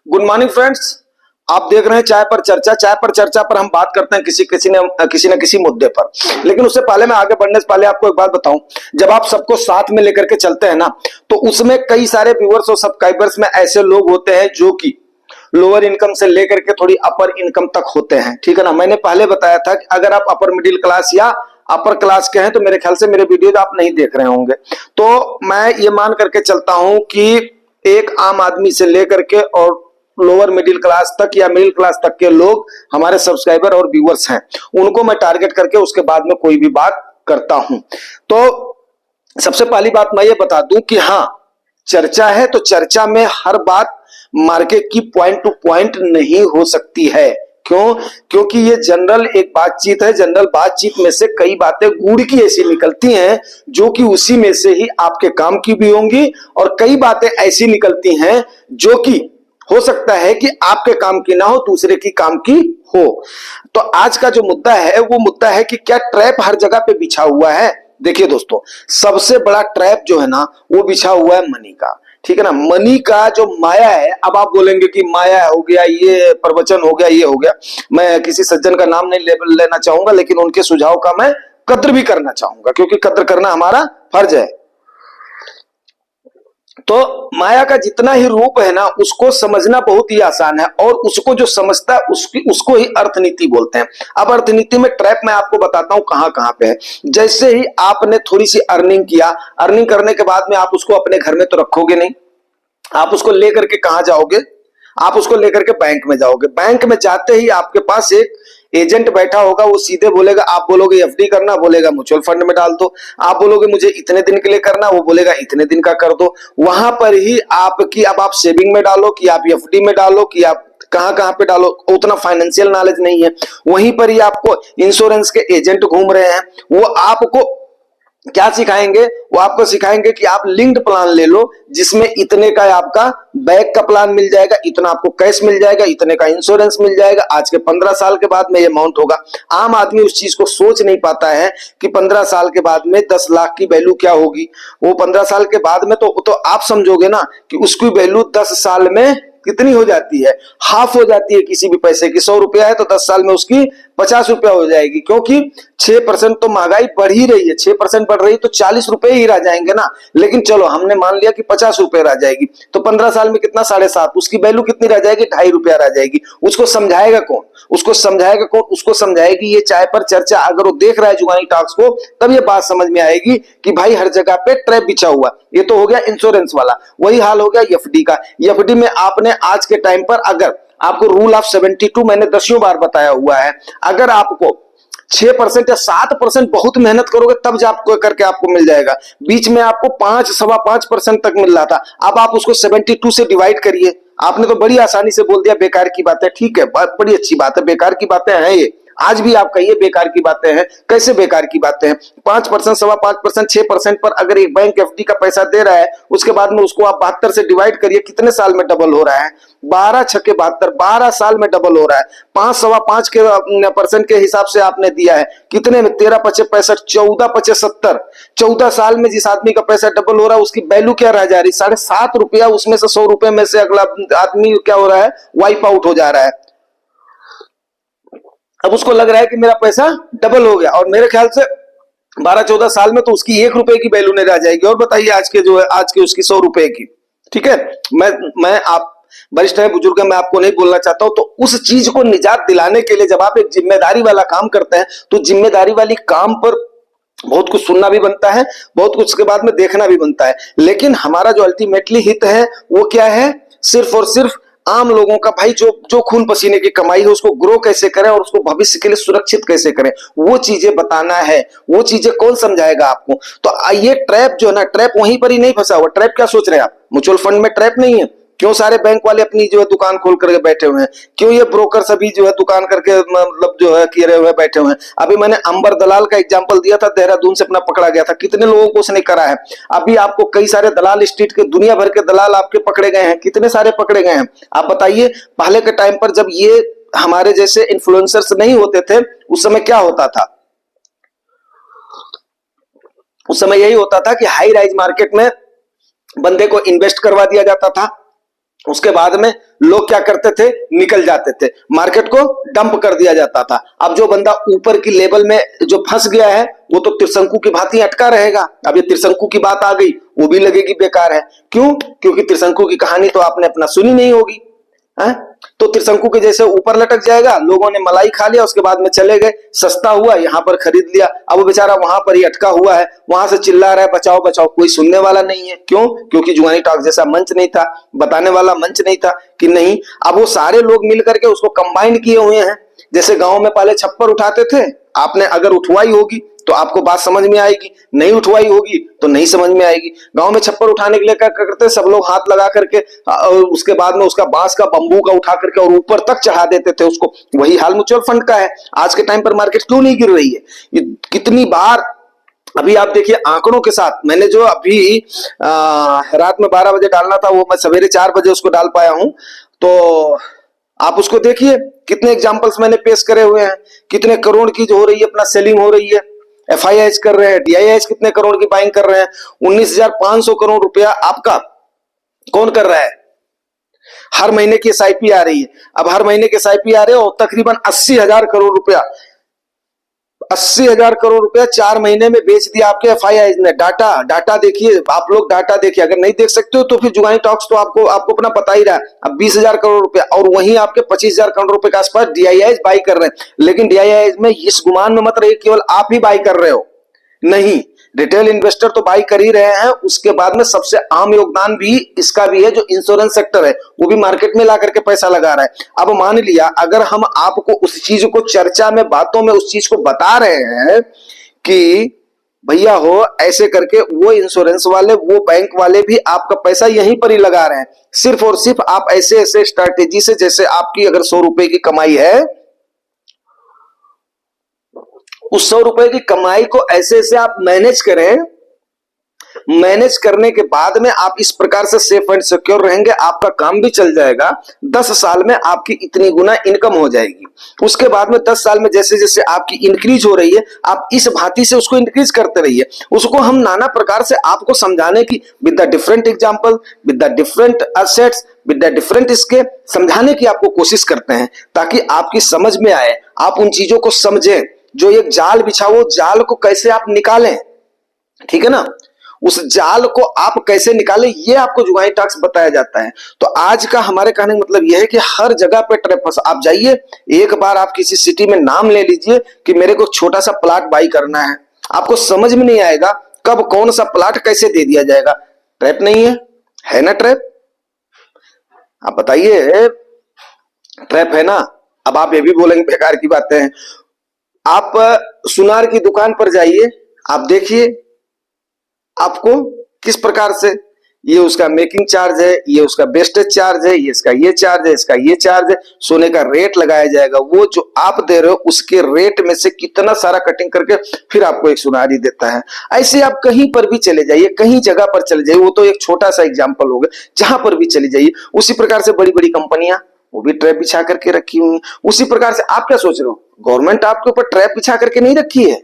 Good morning friends. आप देख रहे हैं चाय पर चर्चा। चाय पर चर्चा पर हम बात करते हैं किसी न किसी मुद्दे पर। लेकिन उससे पहले मैं आगे बढ़ने से पहले आपको एक बात बताऊं, जब आप सबको साथ में लेकर के चलते हैं ना, तो उसमें कई सारे व्यूअर्स और सब्सक्राइबर्स में ऐसे लोग होते हैं जो कि लोअर इनकम से लेकर के थोड़ी अपर इनकम तक होते हैं। ठीक है ना। मैंने पहले बताया था कि अगर आप अपर मिडिल क्लास या अपर क्लास के हैं तो मेरे ख्याल से मेरे वीडियो आप नहीं देख रहे होंगे। तो मैं ये मान करके चलता हूं कि एक आम आदमी से लेकर के और लोअर मिडिल क्लास तक या मिडिल क्लास तक के लोग हमारे सब्सक्राइबर और व्यूअर्स हैं, उनको मैं टारगेट करके उसके बाद में कोई भी बात करता हूं। तो सबसे पहली बात मैं ये बता दूं कि हाँ, चर्चा है तो चर्चा में हर बात मार्केट की पॉइंट टू पॉइंट नहीं हो सकती है। क्यों? क्योंकि ये जनरल एक बातचीत है। जनरल बातचीत में से कई बातें गुड़ की ऐसी निकलती हैं जो कि उसी में से ही आपके काम की भी होंगी, और कई बातें ऐसी निकलती हैं जो कि हो सकता है कि आपके काम की ना हो, दूसरे की काम की हो। तो आज का जो मुद्दा है वो मुद्दा है कि क्या ट्रैप हर जगह पे बिछा हुआ है। देखिए दोस्तों, सबसे बड़ा ट्रैप जो है ना वो बिछा हुआ है मनी का। ठीक है ना। मनी का जो माया है, अब आप बोलेंगे कि माया हो गया, ये प्रवचन हो गया, ये हो गया। मैं किसी सज्जन का नाम नहीं लेना चाहूंगा, लेकिन उनके सुझाव का मैं कद्र भी करना चाहूंगा, क्योंकि कद्र करना हमारा फर्ज है। तो माया का जितना ही रूप है ना, उसको समझना बहुत ही आसान है, और उसको जो समझता है उसको ही अर्थनीति बोलते हैं। अब अर्थनीति में ट्रैप मैं आपको बताता हूं कहां कहां पे है। जैसे ही आपने थोड़ी सी अर्निंग किया, अर्निंग करने के बाद में आप उसको अपने घर में तो रखोगे नहीं, आप उसको लेकर के कहां जाओगे? आप उसको लेकर के बैंक में जाओगे। बैंक में जाते ही आपके पास एक एजेंट बैठा होगा, वो सीधे बोलेगा, आप बोलोगे एफडी करना, बोलेगा म्यूचुअल फंड में डाल दो। आप बोलोगे मुझे इतने दिन के लिए करना, वो बोलेगा इतने दिन का कर दो। वहां पर ही आपकी, अब आप सेविंग में डालो कि आप एफडी में डालो कि आप कहां कहां पे डालो, उतना फाइनेंशियल नॉलेज नहीं है। वहीं पर ही आपको इंश्योरेंस के एजेंट घूम रहे हैं, वो आपको क्या सिखाएंगे? वो आपको सिखाएंगे कि आप लिंक्ड प्लान ले लो, जिसमें इतने का आपका बैक का प्लान मिल जाएगा, इतना आपको कैश मिल जाएगा, इतने का इंश्योरेंस मिल जाएगा, आज के 15 साल के बाद में ये अमाउंट होगा। आम आदमी उस चीज को सोच नहीं पाता है कि 15 साल के बाद में 10 लाख की वैल्यू क्या होगी। वो 15 साल के बाद में तो आप समझोगे ना कि उसकी वैल्यू 10 साल में कितनी हो जाती है, हाफ हो जाती है। किसी भी पैसे की 100 रुपया है तो 10 साल में उसकी 50 रुपया हो जाएगी, क्योंकि 6% तो महंगाई बढ़ ही रही है। 6% बढ़ रही है तो 40 रुपए ही रह जाएंगे ना। लेकिन चलो हमने मान लिया कि 50 रुपए रह जाएगी, तो 15 साल में कितना, 7.5, उसकी वैल्यू कितनी रह जाएगी? 2.5 रुपया रह जाएगी। उसको समझाएगा कौन? उसको समझाएगा कौन? उसको समझाएगी ये चाय पर चर्चा। अगर वो देख रहा है जुगानी टॉक्स को, तब ये बात समझ में आएगी कि भाई हर जगह पे ट्रैप बिछा हुआ। ये तो हो गया इंश्योरेंस वाला। वही हाल हो गया एफडी का। एफडी में आपने आज के टाइम पर, अगर आपको रूल ऑफ 72 मैंने 10 बार बताया हुआ है, अगर आपको 6% या 7% बहुत मेहनत करोगे तब जाप करके आपको मिल जाएगा। बीच में आपको 5, 5.25% तक मिल रहा था। अब आप उसको 72 से डिवाइड करिए। आपने तो बड़ी आसानी से बोल दिया बेकार की बात है। ठीक है, बड़ी अच्छी बात है, बेकार की बातें हैं ये। आज भी आप कहिए बेकार की बातें हैं। कैसे बेकार की बातें हैं? 5%, 5.25%, 6% पर अगर एक बैंक एफडी का पैसा दे रहा है, उसके बाद में उसको आप 72 से डिवाइड करिए, कितने साल में डबल हो रहा है? 12 छक्के 72, 12 साल में डबल हो रहा है। 5, 5.25 के परसेंट के हिसाब से आपने दिया है, कितने में? 13 पचे 65, 14 पचे 70। 14 साल में जिस आदमी का पैसा डबल हो रहा है, उसकी वैल्यू क्या रह जा रही? 7.5 रुपया। उसमें से 100 रुपए में से अगला आदमी क्या हो रहा है? वाइप आउट हो जा रहा है। अब उसको लग रहा है कि मेरा पैसा डबल हो गया, और मेरे ख्याल से 12-14 साल में तो उसकी 1 रुपए की वैल्यू नहीं रह जाएगी। और बताइए आज के जो है, आज के उसकी 100 रुपए की। ठीक है। मैं आप वरिष्ठ है, बुजुर्ग है, मैं आपको नहीं बोलना चाहता हूं। तो उस चीज को निजात दिलाने के लिए जब आप एक जिम्मेदारी वाला काम करते हैं, तो जिम्मेदारी वाली काम पर बहुत कुछ सुनना भी बनता है, बहुत कुछ के बाद में देखना भी बनता है। लेकिन हमारा जो अल्टीमेटली हित है वो क्या है? सिर्फ और सिर्फ आम लोगों का। भाई जो जो खून पसीने की कमाई है उसको ग्रो कैसे करें और उसको भविष्य के लिए सुरक्षित कैसे करें, वो चीजें बताना है। वो चीजें कौन समझाएगा आपको? तो ये ट्रैप जो है ना, ट्रैप वहीं पर ही नहीं फंसा हुआ। ट्रैप क्या सोच रहे हैं आप? म्यूचुअल फंड में ट्रैप नहीं है। क्यों सारे बैंक वाले अपनी जो है दुकान खोल करके बैठे हुए हैं? क्यों ये ब्रोकर सभी जो है दुकान करके मतलब जो है किए हुए बैठे हुए हैं? अभी मैंने अंबर दलाल का एग्जांपल दिया था, देहरादून से अपना पकड़ा गया था। कितने लोगों को उसने करा है? अभी आपको कई सारे दलाल, स्ट्रीट के दुनिया भर के दलाल आपके पकड़े गए हैं। कितने सारे पकड़े गए हैं आप बताइए। पहले के टाइम पर जब ये हमारे जैसे इन्फ्लुएंसर्स नहीं होते थे, उस समय क्या होता था? उस समय यही होता था कि हाई राइज मार्केट में बंदे को इन्वेस्ट करवा दिया जाता था, उसके बाद में लोग क्या करते थे, निकल जाते थे, मार्केट को डंप कर दिया जाता था। अब जो बंदा ऊपर की लेवल में जो फंस गया है वो तो त्रिशंकु की भांति अटका रहेगा। अब ये त्रिशंकु की बात आ गई, वो भी लगेगी बेकार है। क्यों? क्योंकि त्रिशंकु की कहानी तो आपने अपना सुनी नहीं होगी है? तो त्रिशंकु के जैसे ऊपर लटक जाएगा, लोगों ने मलाई खा लिया, उसके बाद में चले गए, सस्ता हुआ यहां पर खरीद लिया, अब वो बेचारा वहां पर ही अटका हुआ है, वहां से चिल्ला रहा है बचाओ बचाओ, कोई सुनने वाला नहीं है। क्यों? क्योंकि जुआनी टॉक जैसा मंच नहीं था, बताने वाला मंच नहीं था कि नहीं। अब वो सारे लोग मिल करके उसको कंबाइन किए हुए हैं। जैसे गांव में पहले छप्पर उठाते थे, आपने अगर उठवाई होगी तो आपको बात समझ में आएगी, नहीं उठवाई होगी तो नहीं समझ में आएगी। गांव में छप्पर उठाने के लिए क्या करते, सब लोग हाथ लगा करके और उसके बाद में उसका बांस का बंबू का उठा करके और ऊपर तक चढ़ा देते थे उसको। वही हाल म्यूचुअल फंड का है। आज के टाइम पर मार्केट क्यों नहीं गिर रही है? ये कितनी बार अभी आप देखिए आंकड़ों के साथ, मैंने जो अभी रात में 12 बजे डालना था वो मैं सवेरे 4 बजे उसको डाल पाया हूं। तो आप उसको देखिए, कितने एग्जांपल्स मैंने पेश करे हुए हैं, कितने करोड़ की जो हो रही है अपना सेलिंग हो रही है, एफआईआईज कर रहे हैं, डीआईआईज कितने करोड़ की बाइंग कर रहे हैं। 19,500 करोड़ रुपया आपका कौन कर रहा है? हर महीने की एसआईपी आ रही है। अब हर महीने की एसआईपी आ रही है और तकरीबन 80,000 करोड़ रुपया, 80,000 करोड़ रुपया 4 महीने में बेच दिया आपके एफआईआई ने। डाटा देखिए आप लोग, डाटा देखिए। अगर नहीं देख सकते हो तो फिर जुगानी टॉक्स तो आपको अपना पता ही रहा। अब 20,000 करोड़ रुपया और वहीं आपके 25,000 करोड़ रुपए के आसपास डीआईआई बाई कर रहे हैं। लेकिन डीआईआई में इस गुमान में मत रहिए केवल आप ही बाई कर रहे हो, नहीं, रिटेल इन्वेस्टर तो बाई कर ही रहे हैं। उसके बाद में सबसे आम योगदान भी इसका भी है, जो इंश्योरेंस सेक्टर है वो भी मार्केट में ला करके पैसा लगा रहा है। अब मान लिया अगर हम आपको उस चीज को चर्चा में, बातों में उस चीज को बता रहे हैं कि भैया हो ऐसे करके, वो इंश्योरेंस वाले, वो बैंक वाले भी आपका पैसा यहीं पर ही लगा रहे हैं, सिर्फ और सिर्फ आप ऐसे ऐसे स्ट्रैटेजी से, जैसे आपकी अगर 100 रुपए की कमाई है, उस 100 रुपए की कमाई को ऐसे ऐसे आप मैनेज करें, मैनेज करने के बाद में आप इस प्रकार से सेफ एंड सिक्योर रहेंगे, आपका काम भी चल जाएगा। 10 साल में आपकी इतनी गुना इनकम हो जाएगी। उसके बाद में 10 साल में जैसे जैसे आपकी इंक्रीज हो रही है, आप इस भांति से उसको इंक्रीज करते रहिए। उसको हम नाना प्रकार से आपको समझाने की, with the different example, with the different assets, with the different इसके समझाने की आपको कोशिश करते हैं, ताकि आपकी समझ में आए, आप उन चीजों को समझें। जो एक जाल बिछा, वो जाल को कैसे आप निकालें, ठीक है ना, उस जाल को आप कैसे निकालें, ये आपको जुगानी टॉक्स बताया जाता है। तो आज का हमारे कहने का मतलब यह है कि हर जगह पे ट्रैप, आप जाइए, एक बार आप किसी सिटी में नाम ले लीजिए कि मेरे को छोटा सा प्लाट बाई करना है, आपको समझ में नहीं आएगा कब कौन सा प्लाट कैसे दे दिया जाएगा। ट्रैप नहीं है ना ट्रैप? आप बताइए, ट्रैप है ना? अब आप ये भी बोलेंगे बेकार की बातें हैं। आप सुनार की दुकान पर जाइए, आप देखिए आपको किस प्रकार से ये उसका मेकिंग चार्ज है, ये उसका वेस्टेज चार्ज है, ये इसका ये चार्ज है, इसका ये चार्ज है, सोने का रेट लगाया जाएगा। वो जो आप दे रहे हो उसके रेट में से कितना सारा कटिंग करके फिर आपको एक सुनारी देता है। ऐसे आप कहीं पर भी चले जाइए, कहीं जगह पर चले जाइए, वो तो एक छोटा सा एग्जाम्पल हो गया, जहां पर भी चले जाइए उसी प्रकार से बड़ी बड़ी कंपनियां वो भी ट्रैप बिछा करके रखी हुई। उसी प्रकार से आप क्या सोच रहे हो, गवर्नमेंट आपके ऊपर ट्रैप बिछा करके नहीं रखी है,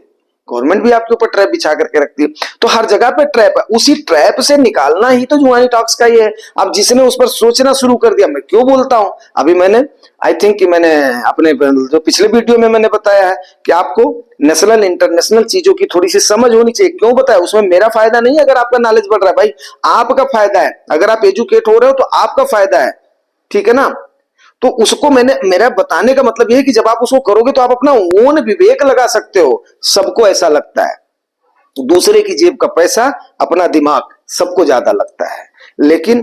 गवर्नमेंट भी आपके ऊपर ट्रैप बिछा करके रखती है। तो हर जगह पे ट्रैप है, उसी ट्रैप से निकालना ही तो जुआनी टॉक्स का ये है। अब जिसने उस पर सोचना शुरू कर दिया, मैं क्यों बोलता हूं, अभी मैंने आई थिंक कि मैंने अपने जो पिछले वीडियो में मैंने बताया है कि आपको नेशनल इंटरनेशनल चीजों की थोड़ी सी समझ होनी चाहिए। क्यों बताया? उसमें मेरा फायदा नहीं है अगर आपका नॉलेज बढ़ रहा है, भाई आपका फायदा है। अगर आप एजुकेट हो रहे हो तो आपका फायदा है, ठीक है ना। तो उसको मैंने, मेरा बताने का मतलब यह है कि जब आप उसको करोगे तो आप अपना ओन विवेक लगा सकते हो। सबको ऐसा लगता है दूसरे की जेब का पैसा, अपना दिमाग सबको ज्यादा लगता है, लेकिन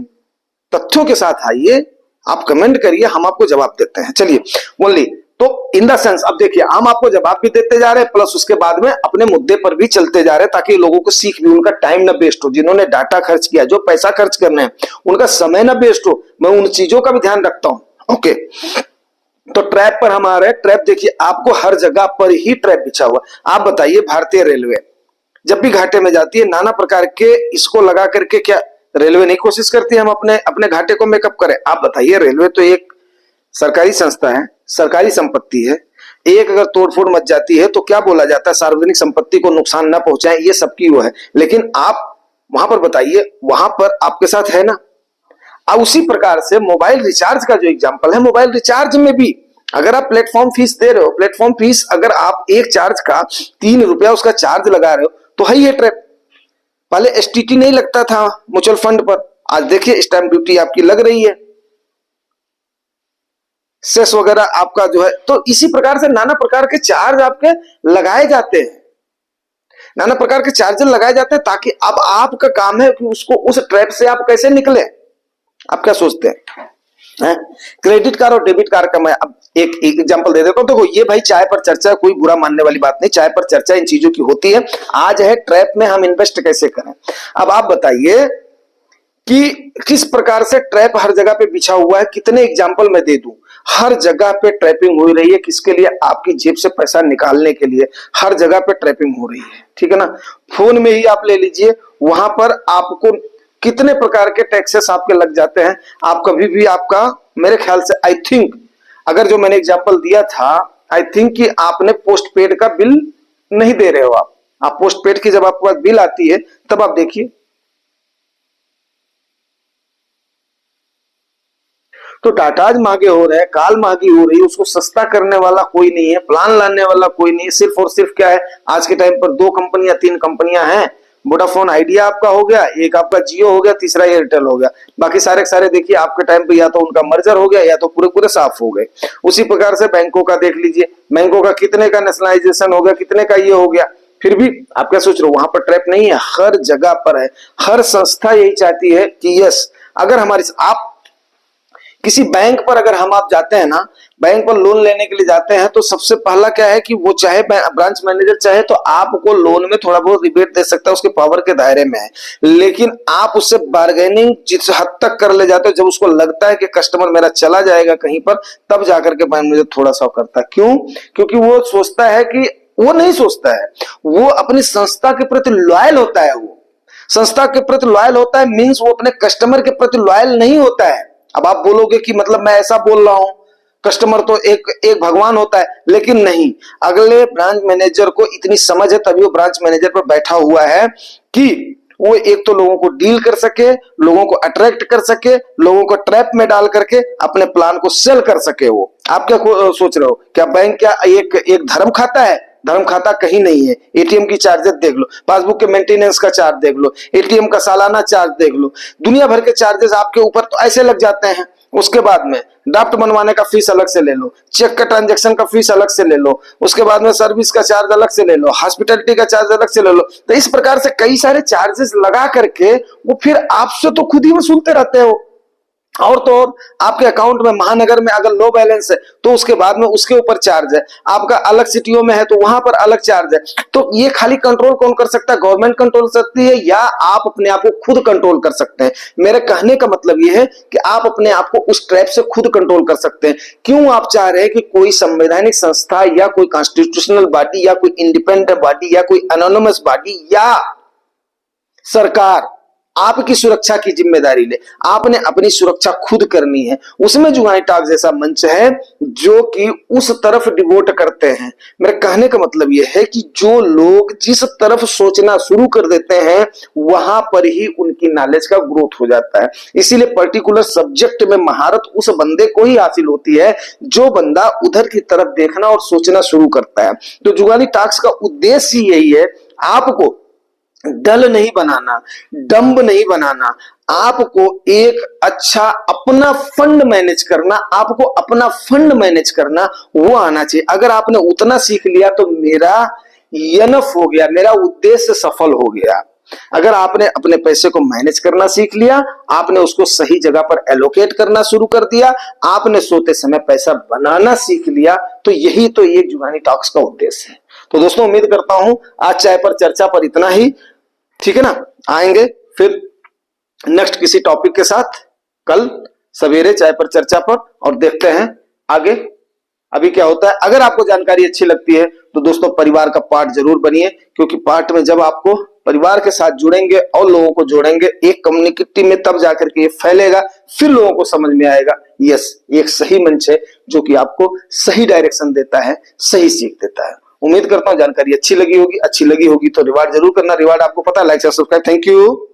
तथ्यों के साथ आइए, आप कमेंट करिए, हम आपको जवाब देते हैं। चलिए ओनली तो इन द सेंस, अब देखिए हम आपको जवाब भी देते जा रहे हैं, प्लस उसके बाद में अपने मुद्दे पर भी चलते जा रहे हैं, ताकि लोगों को सीख भी, उनका टाइम ना वेस्ट हो, जिन्होंने डाटा खर्च किया, जो पैसा खर्च करने हैं, उनका समय ना वेस्ट हो। मैं उन चीजों का भी ध्यान रखता हूं। ओके, तो ट्रैप पर हम आ रहे हैं। ट्रैप देखिए, आपको हर जगह पर ही ट्रैप बिछा हुआ। आप बताइए, भारतीय रेलवे जब भी घाटे में जाती है, नाना प्रकार के इसको लगा करके, क्या रेलवे नहीं कोशिश करती है हम अपने अपने घाटे को मेकअप करें? आप बताइए, रेलवे तो एक सरकारी संस्था है, सरकारी संपत्ति है, एक अगर तोड़फोड़ मच जाती है तो क्या बोला जाता है, सार्वजनिक संपत्ति को नुकसान ना पहुंचाएं, ये सबकी वो है। लेकिन आप वहां पर बताइए, वहां पर आपके साथ है ना, अब उसी प्रकार से मोबाइल रिचार्ज का जो एग्जांपल है, मोबाइल रिचार्ज में भी अगर आप प्लेटफॉर्म फीस दे रहे हो, प्लेटफॉर्म फीस अगर आप एक चार्ज का 3 रुपया उसका चार्ज लगा रहे हो तो है ये ट्रैप। पहले एसटीटी नहीं लगता था म्यूचुअल फंड पर, आज देखिए स्टैंप ड्यूटी आपकी लग रही है, सेस वगैरह आपका जो है। तो इसी प्रकार से नाना प्रकार के चार्ज आपके लगाए जाते हैं, नाना प्रकार के चार्जर लगाए जाते हैं, ताकि अब आपका काम है कि उसको उस ट्रैप से आप कैसे निकले। आप क्या सोचते हैं? क्रेडिट कार्ड और डेबिट कार्ड का मैं अब एक एग्जांपल दे देता हूं। देखो ये भाई चाय पर चर्चा, कोई बुरा मानने वाली बात नहीं, चाय पर चर्चा इन चीजों की होती है। आज है ट्रैप में हम इन्वेस्ट कैसे करें। अब आप बताइए कि किस प्रकार से ट्रैप हर जगह पे बिछा हुआ है, कितने एग्जाम्पल मैं दे दूं। हर जगह पे ट्रैपिंग हो रही है, किसके लिए? आपकी जेब से पैसा निकालने के लिए हर जगह पे ट्रैपिंग हो रही है, ठीक है ना। फोन में ही आप ले लीजिए, वहां पर आपको कितने प्रकार के टैक्सेस आपके लग जाते हैं। आप कभी भी आपका, मेरे ख्याल से आई थिंक, अगर जो मैंने एग्जाम्पल दिया था, आई थिंक कि आपने पोस्ट पेड का बिल नहीं दे रहे हो। आप पोस्ट पेड की जब आपके पास बिल आती है तब आप देखिए, तो डाटाज मांगे हो रहे हैं, कॉल मांगी हो रही है, उसको सस्ता करने वाला कोई नहीं है, प्लान लाने वाला कोई नहीं है। सिर्फ और सिर्फ क्या है, आज के टाइम पर 2 कंपनियां 3 कंपनियां हैं। वोडाफोन आइडिया आपका हो गया, एक आपका जियो हो गया, तीसरा एयरटेल हो गया। बाकी सारे के सारे देखिए आपके टाइम पे या तो उनका मर्जर हो गया या तो पूरे पूरे साफ हो गए। उसी प्रकार से बैंकों का देख लीजिए, बैंकों का कितने का नेशनलाइजेशन हो गया, कितने का ये हो गया। फिर भी आप क्या सोच रहे हो, वहां पर ट्रैप नहीं है, हर जगह पर है। हर संस्था यही चाहती है कि यस, अगर हमारी, आप किसी बैंक पर अगर आप जाते हैं ना, बैंक पर लोन लेने के लिए जाते हैं, तो सबसे पहला क्या है कि वो चाहे ब्रांच मैनेजर चाहे तो आपको लोन में थोड़ा बहुत रिबेट दे सकता है, उसके पावर के दायरे में है। लेकिन आप उससे बार्गेनिंग जिस हद तक कर ले जाते हो, जब उसको लगता है कि कस्टमर मेरा चला जाएगा कहीं पर, तब जाकर के बैंक मैनेजर थोड़ा सा करता है। क्यों? क्योंकि वो सोचता है कि, वो नहीं सोचता है, वो अपनी संस्था के प्रति लॉयल होता है। वो संस्था के प्रति लॉयल होता है, मीन्स वो अपने कस्टमर के प्रति लॉयल नहीं होता है। अब आप बोलोगे कि मतलब मैं ऐसा बोल रहा हूं, कस्टमर तो एक भगवान होता है, लेकिन नहीं। अगले ब्रांच मैनेजर को इतनी समझ है, तभी वो ब्रांच मैनेजर पर बैठा हुआ है कि वो एक तो लोगों को डील कर सके, लोगों को अट्रैक्ट कर सके, लोगों को ट्रैप में डाल करके अपने प्लान को सेल कर सके। वो आप क्या सोच रहे हो, क्या बैंक क्या एक धर्म खाता है? धर्म खाता कहीं नहीं है। एटीएम की चार्जेस देख लो, पासबुक के मेंटेनेंस का चार्ज देख लो, एटीएम का सालाना चार्ज देख लो, दुनिया भर के चार्जेस आपके ऊपर तो ऐसे लग जाते हैं। उसके बाद में ड्राफ्ट बनवाने का फीस अलग से ले लो, चेक का ट्रांजैक्शन का फीस अलग से ले लो, उसके बाद में सर्विस का चार्ज अलग से ले लो, हॉस्पिटैलिटी का चार्ज अलग से ले लो। तो इस प्रकार से कई सारे चार्जेस लगा करके वो फिर आपसे तो खुद ही वसूलते रहते हो। और तो और आपके अकाउंट में महानगर में अगर लो बैलेंस है तो उसके बाद में उसके ऊपर चार्ज है, आपका अलग सिटियों में है तो वहां पर अलग चार्ज है। तो ये खाली कंट्रोल कौन कर सकता है? गवर्नमेंट कंट्रोल सकती है, या आप अपने आप को खुद कंट्रोल कर सकते हैं। मेरे कहने का मतलब ये है कि आप अपने आप को उस ट्रैप से खुद कंट्रोल कर सकते हैं। क्यों आप चाह रहे हैं कि कोई संवैधानिक संस्था या कोई कॉन्स्टिट्यूशनल बॉडी या कोई इंडिपेंडेंट बॉडी या कोई एनोनिमस बॉडी या सरकार आपकी सुरक्षा की जिम्मेदारी ले? आपने अपनी सुरक्षा खुद करनी है। उसमें जुगानी टॉक जैसा मंच है जो कि उस तरफ डिवोट करते हैं। मेरे कहने का मतलब यह है कि जो लोग जिस तरफ सोचना शुरू कर देते हैं, वहां पर ही उनकी नॉलेज का ग्रोथ हो जाता है। इसीलिए पर्टिकुलर सब्जेक्ट में महारत उस बंदे को ही हासिल होती है जो बंदा उधर की तरफ देखना और सोचना शुरू करता है। तो जुगानी टॉक्स का उद्देश्य यही है, आपको डल नहीं बनाना, डम्ब नहीं बनाना, आपको एक अच्छा अपना फंड मैनेज करना, आपको अपना फंड मैनेज करना वो आना चाहिए। अगर आपने उतना सीख लिया तो मेरा यनफ हो गया, मेरा उद्देश्य सफल हो गया। अगर आपने अपने पैसे को मैनेज करना सीख लिया, आपने उसको सही जगह पर एलोकेट करना शुरू कर दिया, आपने सोते समय पैसा बनाना सीख लिया, तो यही तो ये जुगानी टॉक्स का उद्देश्य है। तो दोस्तों उम्मीद करता हूं आज चाय पर चर्चा पर इतना ही, ठीक है ना। आएंगे फिर नेक्स्ट किसी टॉपिक के साथ कल सवेरे चाय पर चर्चा पर, और देखते हैं आगे अभी क्या होता है। अगर आपको जानकारी अच्छी लगती है तो दोस्तों परिवार का पार्ट जरूर बनिए, क्योंकि पार्ट में जब आपको परिवार के साथ जुड़ेंगे और लोगों को जोड़ेंगे एक कम्युनिटी में, तब जाकर के ये फैलेगा, फिर लोगों को समझ में आएगा यस ये एक सही मंच है जो कि आपको सही डायरेक्शन देता है, सही सीख देता है। उम्मीद करता हूं जानकारी अच्छी लगी होगी तो रिवार्ड जरूर करना। रिवार्ड आपको पता है, लाइक सब्सक्राइब। Thank you.